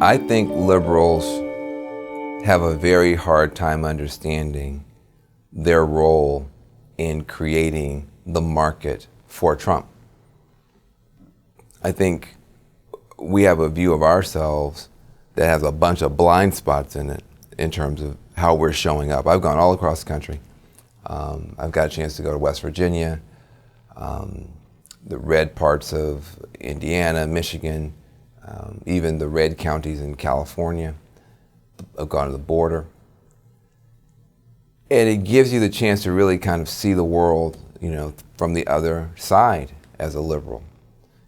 I think liberals have a very hard time understanding their role in creating the market for Trump. I think we have a view of ourselves that has a bunch of blind spots in it in terms of how we're showing up. I've gone all across the country. I've got a chance to go to West Virginia, the red parts of Indiana, Michigan, even the red counties in California. I've gone to the border. And it gives you the chance to really kind of see the world, from the other side as a liberal,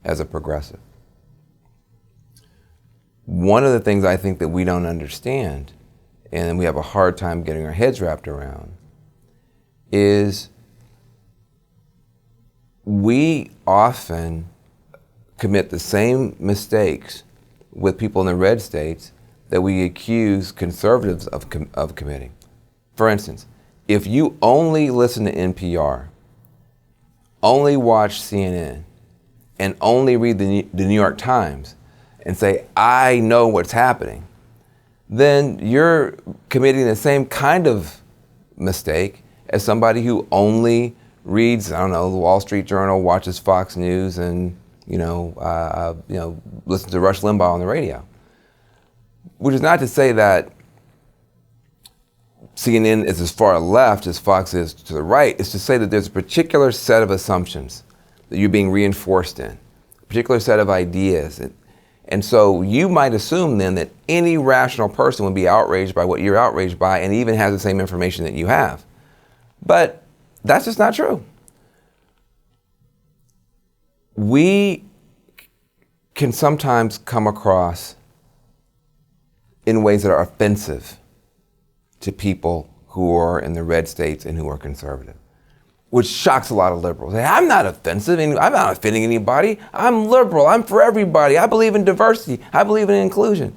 as a progressive. One of the things I think that we don't understand, and we have a hard time getting our heads wrapped around, is we often commit the same mistakes with people in the red states that we accuse conservatives of committing. For instance, if you only listen to NPR, only watch CNN, and only read the New York Times and say, I know what's happening, then you're committing the same kind of mistake as somebody who only reads, the Wall Street Journal, watches Fox News, and listens to Rush Limbaugh on the radio. Which is not to say that CNN is as far left as Fox is to the right. It's to say that there's a particular set of assumptions that you're being reinforced in, a particular set of ideas. And so you might assume then that any rational person would be outraged by what you're outraged by and even has the same information that you have. But that's just not true. We can sometimes come across in ways that are offensive to people who are in the red states and who are conservative, which shocks a lot of liberals. Hey, I'm not offensive, I'm not offending anybody. I'm liberal, I'm for everybody. I believe in diversity, I believe in inclusion.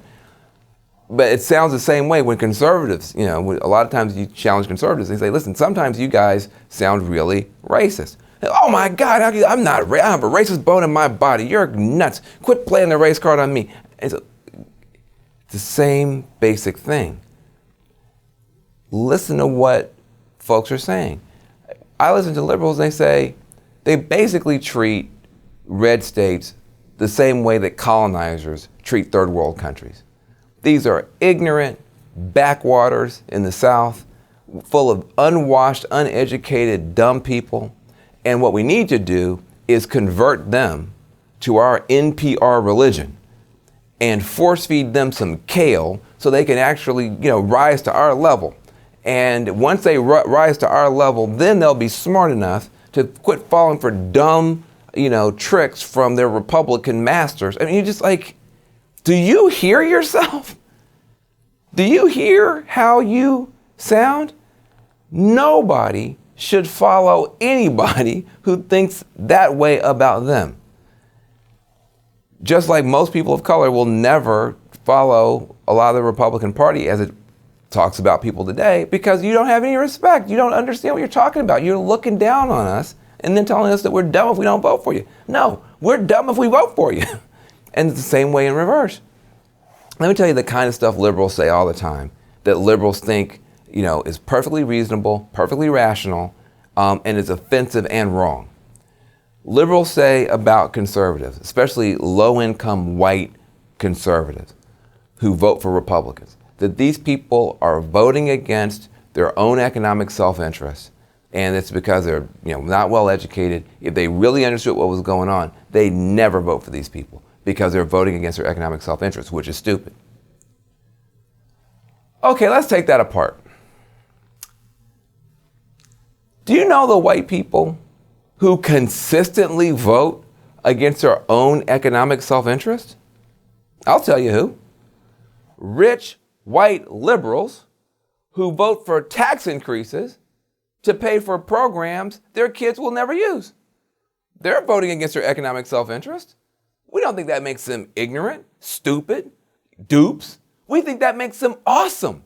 But it sounds the same way when conservatives, a lot of times you challenge conservatives. They say, listen, sometimes you guys sound really racist. Oh my God, I have a racist bone in my body. You're nuts. Quit playing the race card on me. It's the same basic thing. Listen to what folks are saying. I listen to liberals, they basically treat red states the same way that colonizers treat third world countries. These are ignorant backwaters in the South, full of unwashed, uneducated, dumb people. And what we need to do is convert them to our NPR religion and force feed them some kale so they can actually, rise to our level. And once they rise to our level, then they'll be smart enough to quit falling for dumb, tricks from their Republican masters. I mean, you're just like, do you hear yourself? Do you hear how you sound? Nobody should follow anybody who thinks that way about them. Just like most people of color will never follow a lot of the Republican Party as it talks about people today, because you don't have any respect. You don't understand what you're talking about. You're looking down on us and then telling us that we're dumb if we don't vote for you. No, we're dumb if we vote for you. And it's the same way in reverse. Let me tell you the kind of stuff liberals say all the time, that liberals think, is perfectly reasonable, perfectly rational, and is offensive and wrong. Liberals say about conservatives, especially low-income white conservatives who vote for Republicans, that these people are voting against their own economic self-interest, and it's because they're not well educated. If they really understood what was going on, they'd never vote for these people because they're voting against their economic self-interest, which is stupid. Okay, let's take that apart. Do you know the white people who consistently vote against their own economic self-interest? I'll tell you who. Rich white liberals who vote for tax increases to pay for programs their kids will never use. They're voting against their economic self-interest. We don't think that makes them ignorant, stupid, dupes. We think that makes them awesome.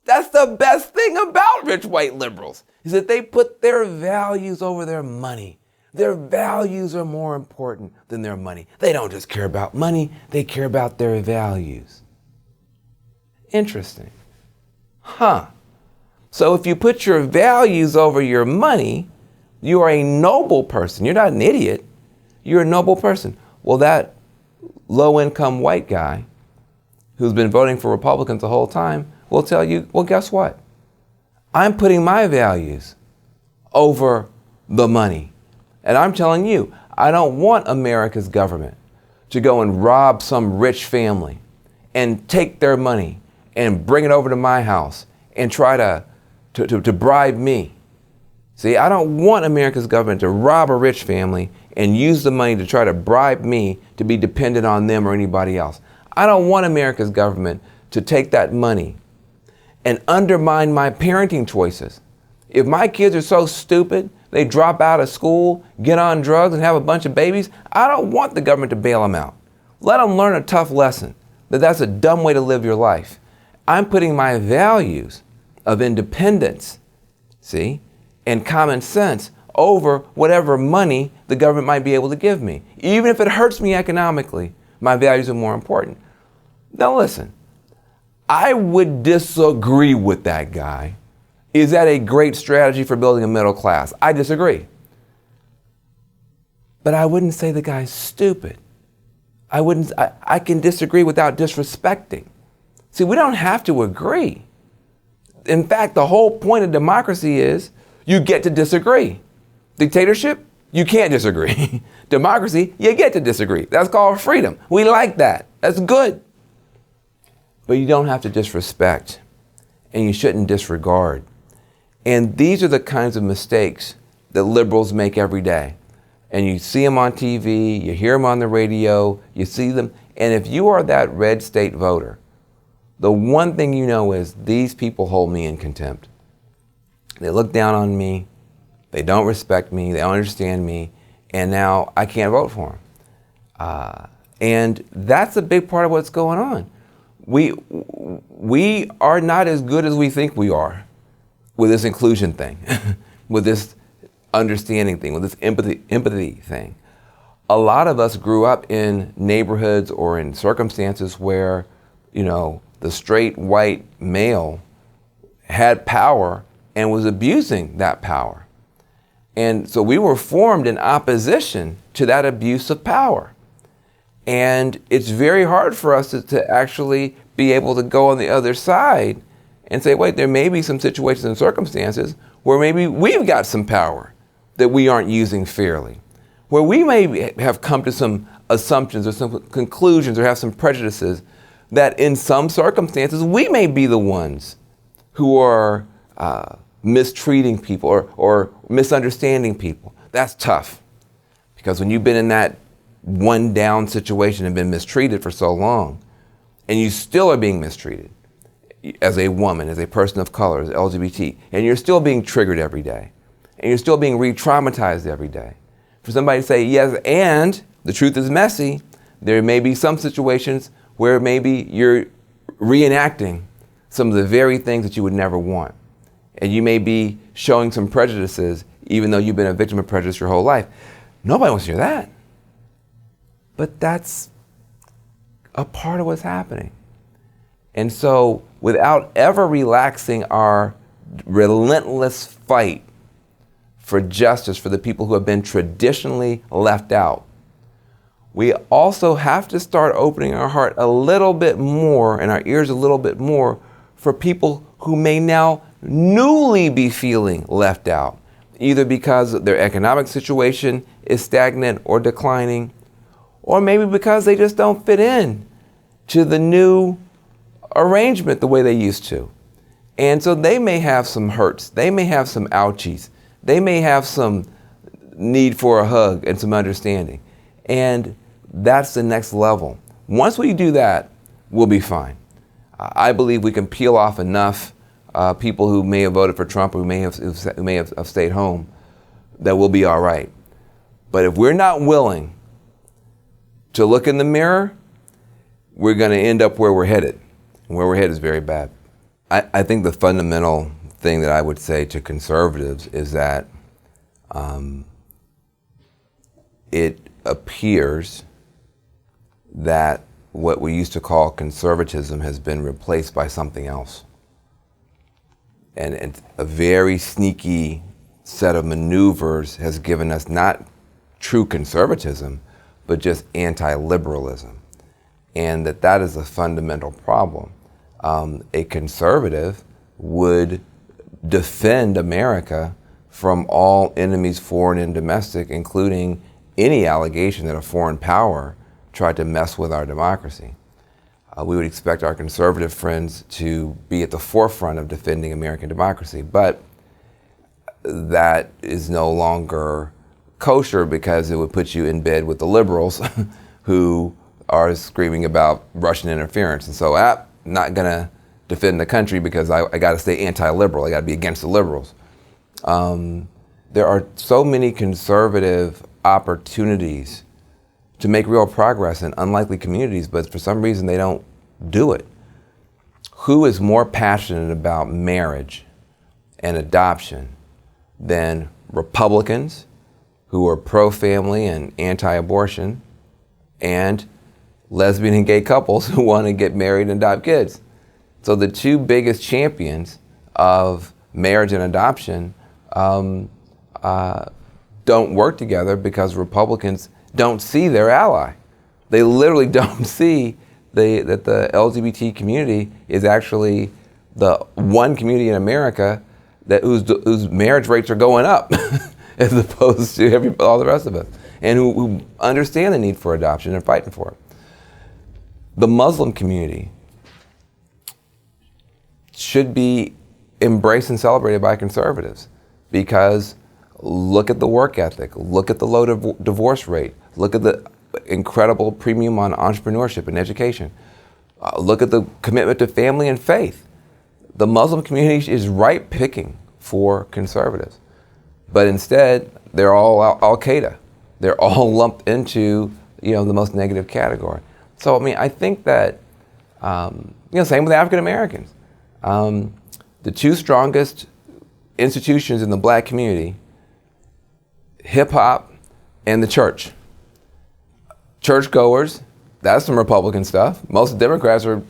That's the best thing about rich white liberals, is that they put their values over their money. Their values are more important than their money. They don't just care about money, they care about their values. Interesting. Huh. So if you put your values over your money, you are a noble person. You're not an idiot. You're a noble person. Well, that low-income white guy who's been voting for Republicans the whole time will tell you, well, guess what? I'm putting my values over the money. And I'm telling you, I don't want America's government to go and rob some rich family and take their money and bring it over to my house and try to bribe me. See, I don't want America's government to rob a rich family and use the money to try to bribe me to be dependent on them or anybody else. I don't want America's government to take that money and undermine my parenting choices. If my kids are so stupid, they drop out of school, get on drugs, and have a bunch of babies, I don't want the government to bail them out. Let them learn a tough lesson, that that's a dumb way to live your life. I'm putting my values of independence, see, and common sense over whatever money the government might be able to give me. Even if it hurts me economically, my values are more important. Now listen, I would disagree with that guy. Is that a great strategy for building a middle class? I disagree. But I wouldn't say the guy's stupid. I can disagree without disrespecting. See, we don't have to agree. In fact, the whole point of democracy is you get to disagree. Dictatorship, you can't disagree. Democracy, you get to disagree. That's called freedom. We like that. That's good. But you don't have to disrespect, and you shouldn't disregard. And these are the kinds of mistakes that liberals make every day. And you see them on TV, you hear them on the radio, you see them. And if you are that red state voter, the one thing you know is these people hold me in contempt. They look down on me, they don't respect me, they don't understand me, and now I can't vote for them. And that's a big part of what's going on. We are not as good as we think we are with this inclusion thing, with this understanding thing, with this empathy thing. A lot of us grew up in neighborhoods or in circumstances where, the straight white male had power and was abusing that power. And so we were formed in opposition to that abuse of power. And it's very hard for us to actually be able to go on the other side and say, wait, there may be some situations and circumstances where maybe we've got some power that we aren't using fairly, where we may have come to some assumptions or some conclusions or have some prejudices that in some circumstances we may be the ones who are mistreating people or misunderstanding people. That's tough, because when you've been in that one down situation and been mistreated for so long, and you still are being mistreated as a woman, as a person of color, as LGBT, and you're still being triggered every day, and you're still being re-traumatized every day. For somebody to say, yes, and the truth is messy, there may be some situations where maybe you're reenacting some of the very things that you would never want. And you may be showing some prejudices, even though you've been a victim of prejudice your whole life. Nobody wants to hear that. But that's a part of what's happening. And so without ever relaxing our relentless fight for justice for the people who have been traditionally left out, we also have to start opening our heart a little bit more and our ears a little bit more for people who may now newly be feeling left out, either because their economic situation is stagnant or declining, or maybe because they just don't fit in to the new arrangement the way they used to. And so they may have some hurts, they may have some ouchies, they may have some need for a hug and some understanding. And that's the next level. Once we do that, we'll be fine. I believe we can peel off enough people who may have voted for Trump or who may have stayed home, that we'll be all right. But if we're not willing to look in the mirror, we're going to end up where we're headed. And where we're headed is very bad. I think the fundamental thing that I would say to conservatives is that it appears that what we used to call conservatism has been replaced by something else. And a very sneaky set of maneuvers has given us not true conservatism, but just anti-liberalism. And that is a fundamental problem. A conservative would defend America from all enemies, foreign and domestic, including any allegation that a foreign power tried to mess with our democracy. We would expect our conservative friends to be at the forefront of defending American democracy, but that is no longer kosher because it would put you in bed with the liberals who are screaming about Russian interference. And so I'm not gonna defend the country because I gotta stay anti-liberal, I gotta be against the liberals. There are so many conservative opportunities to make real progress in unlikely communities, but for some reason they don't do it. Who is more passionate about marriage and adoption than Republicans who are pro-family and anti-abortion and lesbian and gay couples who want to get married and adopt kids? So the two biggest champions of marriage and adoption don't work together because Republicans don't see their ally. They literally don't see that the LGBT community is actually the one community in America whose marriage rates are going up as opposed to all the rest of us, and who understand the need for adoption and fighting for it. The Muslim community should be embraced and celebrated by conservatives because look at the work ethic, look at the low divorce rate, look at the incredible premium on entrepreneurship and education, look at the commitment to family and faith. The Muslim community is ripe picking for conservatives, but instead they're all Al-Qaeda. They're all lumped into the most negative category. So I think that same with African Americans. The two strongest institutions in the black community, hip hop and the church. Churchgoers, that's some Republican stuff. Most Democrats are,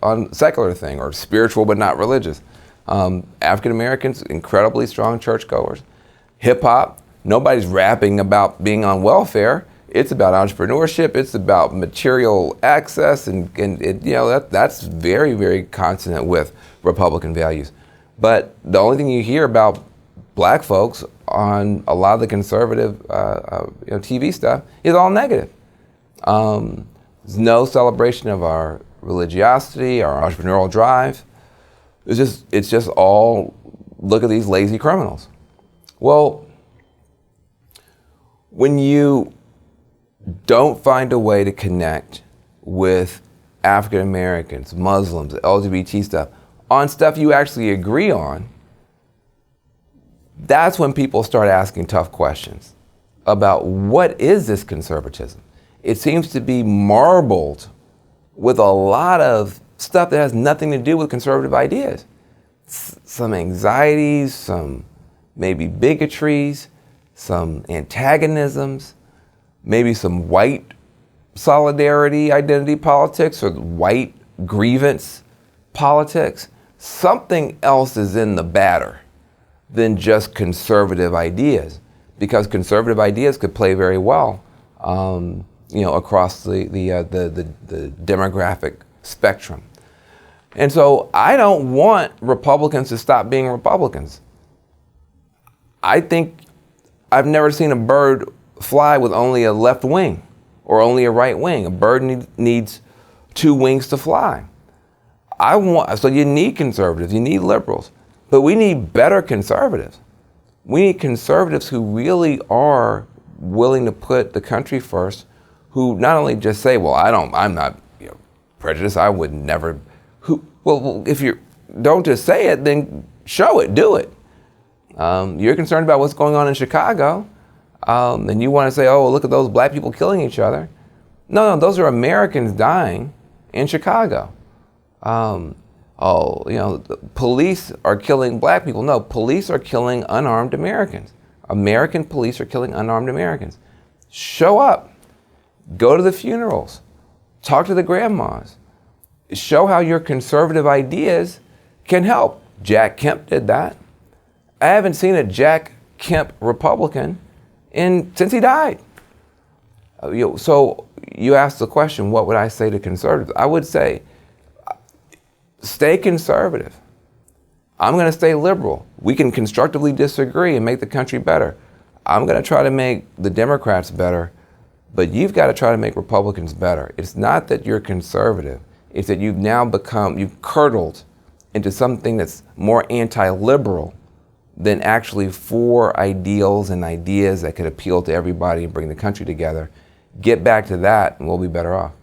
on secular thing or spiritual but not religious. African Americans, incredibly strong churchgoers. Hip hop, nobody's rapping about being on welfare. It's about entrepreneurship. It's about material access, and that's very, very consonant with Republican values. But the only thing you hear about black folks on a lot of the conservative TV stuff is all negative. There's no celebration of our religiosity, our entrepreneurial drive. It's just all, look at these lazy criminals. Well, when you don't find a way to connect with African Americans, Muslims, LGBT stuff, on stuff you actually agree on, that's when people start asking tough questions about what is this conservatism. It seems to be marbled with a lot of stuff that has nothing to do with conservative ideas. Some anxieties, some maybe bigotries, some antagonisms, maybe some white solidarity, identity politics, or white grievance politics. Something else is in the batter than just conservative ideas, because conservative ideas could play very well, across the demographic spectrum. And so I don't want Republicans to stop being Republicans. I think I've never seen a bird fly with only a left wing or only a right wing. A bird needs two wings to fly. So you need conservatives, you need liberals, but we need better conservatives. We need conservatives who really are willing to put the country first, who not only just say, well, I'm not prejudiced, I would never, well, if you don't just say it, then show it, do it. You're concerned about what's going on in Chicago, and you want to say, oh, look at those black people killing each other. No, those are Americans dying in Chicago. The police are killing black people. No, police are killing unarmed Americans. American police are killing unarmed Americans. Show up. Go to the funerals. Talk to the grandmas. Show how your conservative ideas can help. Jack Kemp did that. I haven't seen a Jack Kemp Republican since he died. So you asked the question, what would I say to conservatives? I would say, stay conservative. I'm going to stay liberal. We can constructively disagree and make the country better. I'm going to try to make the Democrats better, but you've got to try to make Republicans better. It's not that you're conservative. It's that you've curdled into something that's more anti-liberal than actually for ideals and ideas that could appeal to everybody and bring the country together. Get back to that and we'll be better off.